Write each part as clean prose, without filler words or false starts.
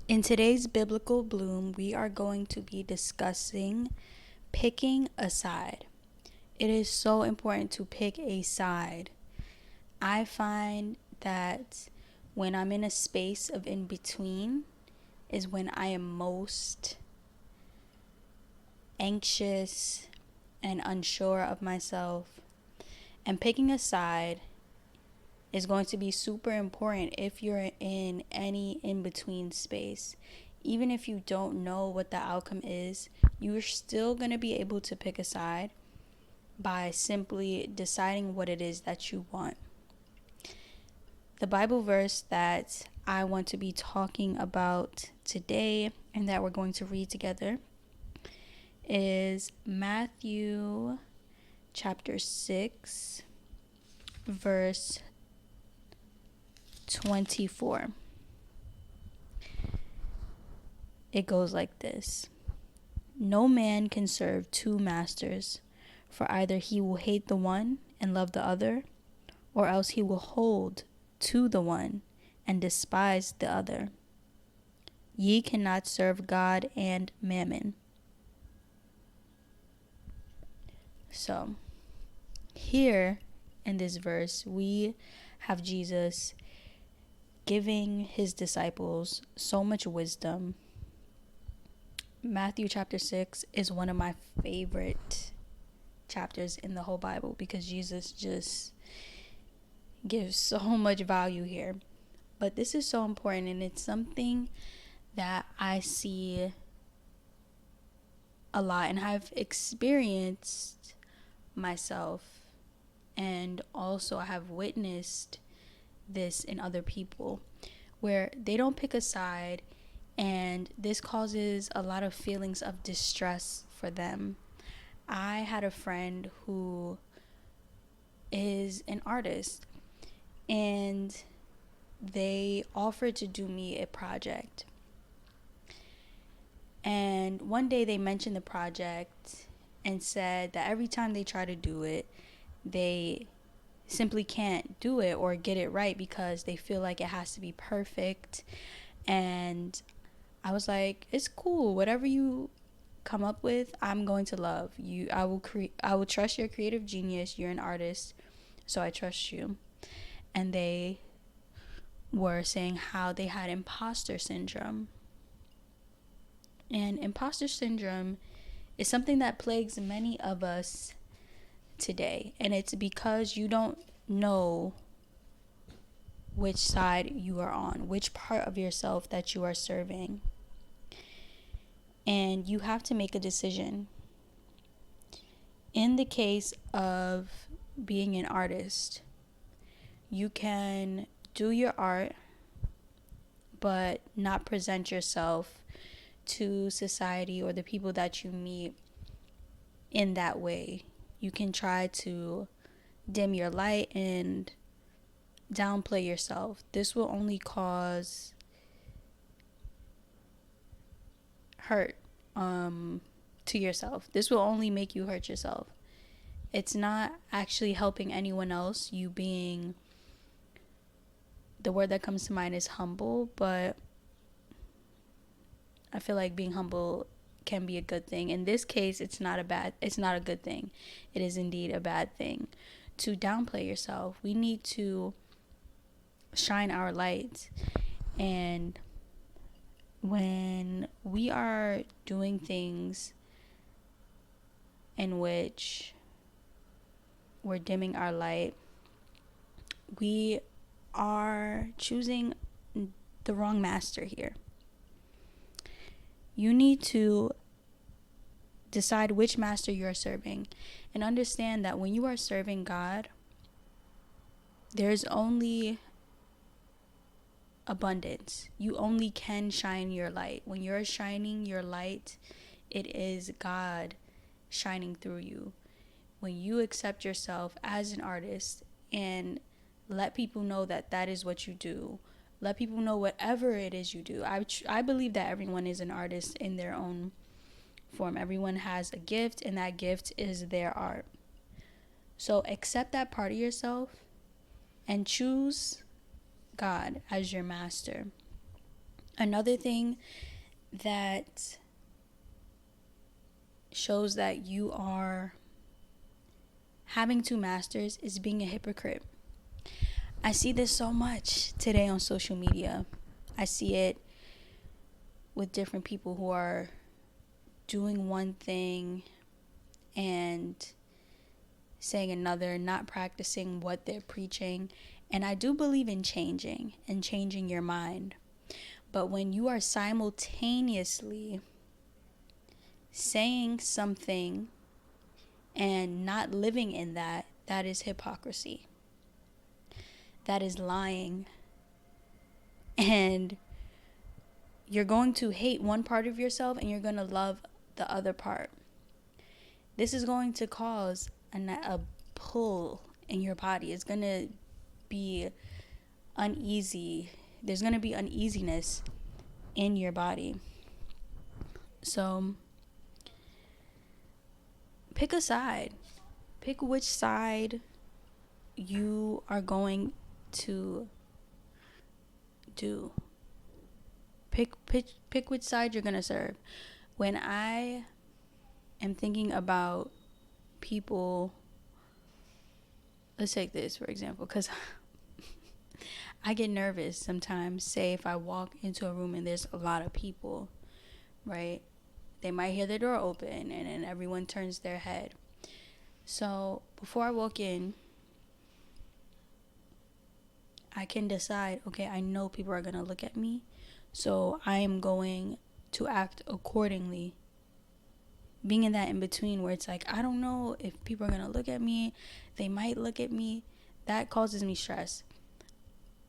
In today's Biblical Bloom, we are going to be discussing picking a side. It is so important to pick a side. I find that when I'm in a space of in between is when I am most anxious and unsure of myself. And picking a side is going to be super important if you're in any in between space. Even if you don't know what the outcome is, you're still going to be able to pick a side by simply deciding what it is that you want. The Bible verse that I want to be talking about today and that we're going to read together is Matthew chapter 6, verse 24. It goes like this: No man can serve two masters, for either he will hate the one and love the other, or else he will hold to the one and despise the other. Ye cannot serve God and mammon. So, here in this verse, we have Jesus giving his disciples so much wisdom. Matthew chapter 6 is one of my favorite chapters in the whole Bible because Jesus just gives so much value here. But this is so important, and it's something that I see a lot and I've experienced myself, and also I have witnessed this in other people where they don't pick a side, and this causes a lot of feelings of distress for them. I had a friend who is an artist, and they offered to do me a project. And one day they mentioned the project and said that every time they try to do it, they simply can't do it or get it right because they feel like it has to be perfect. And I was like, it's cool. Whatever you come up with, I'm going to love you. I will trust your creative genius. You're an artist, so I trust you. And they were saying how they had imposter syndrome. And imposter syndrome is something that plagues many of us today. And it's because you don't know which side you are on, which part of yourself that you are serving. And you have to make a decision. In the case of being an artist, you can do your art, but not present yourself to society or the people that you meet in that way. You can try to dim your light and downplay yourself. This will only cause hurt to yourself. This will only make you hurt yourself. It's not actually helping anyone else. You being, the word that comes to mind is humble, but I feel like being humble can be a good thing. In this case, it's not a good thing. It is indeed a bad thing to downplay yourself. We need to shine our light. And when we are doing things in which we're dimming our light, we are choosing the wrong master here. You need to decide which master you are serving and understand that when you are serving God, there's only abundance. You only can shine your light. When you're shining your light, it is God shining through you. When you accept yourself as an artist and let people know that that is what you do, let people know whatever it is you do. I believe that everyone is an artist in their own form. Everyone has a gift, and that gift is their art. So accept that part of yourself and choose God as your master. Another thing that shows that you are having two masters is being a hypocrite. I see this so much today on social media. I see it with different people who are doing one thing and saying another, not practicing what they're preaching. And I do believe in changing and changing your mind. But when you are simultaneously saying something and not living in that, that is hypocrisy. That is lying. And you're going to hate one part of yourself and you're going to love the other part. This is going to cause a pull in your body. It's going to be uneasy. There's going to be uneasiness in your body. So pick a side. Pick which side you are going to do. Pick which side you're going to serve. When I am thinking about people, let's take this for example, because I get nervous sometimes. Say if I walk into a room and there's a lot of people, right? They might hear the door open and then everyone turns their head. So before I walk in, I can decide, okay, I know people are going to look at me, so I am going to act accordingly. Being in that in between where it's like, I don't know if people are going to look at me, they might look at me, that causes me stress.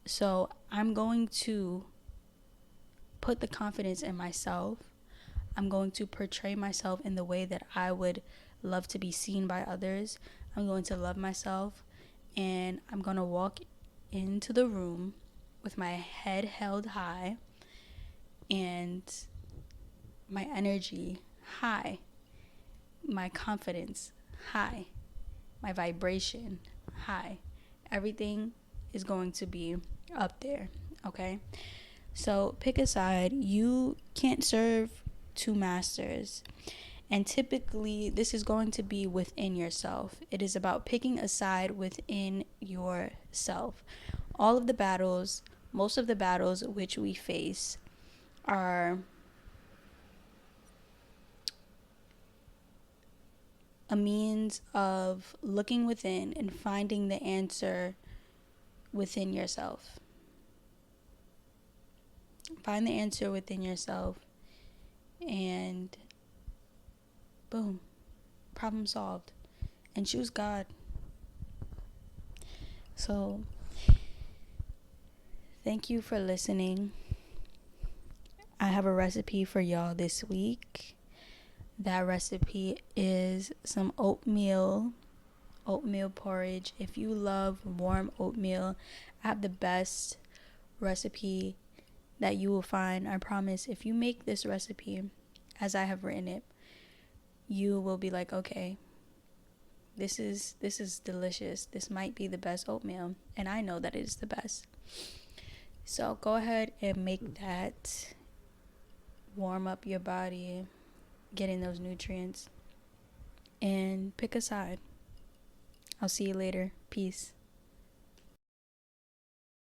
So I'm going to put the confidence in myself. I'm going to portray myself in the way that I would love to be seen by others. I'm going to love myself, and I'm going to walk into the room with my head held high and my energy high, my confidence high, my vibration high. Everything is going to be up there, okay? So pick a side. You can't serve two masters. And typically, this is going to be within yourself. It is about picking a side within yourself. All of the battles, most of the battles which we face are a means of looking within and finding the answer within yourself. Find the answer within yourself, and boom, problem solved. And choose God. So thank you for listening. I have a recipe for y'all this week. That recipe is some oatmeal porridge. If you love warm oatmeal, I have the best recipe that you will find. I promise, if you make this recipe as I have written it, you will be like, okay, this is delicious. This might be the best oatmeal, and I know that it is the best. So go ahead and make that. Warm up your body, get in those nutrients, and pick a side. I'll see you later. Peace.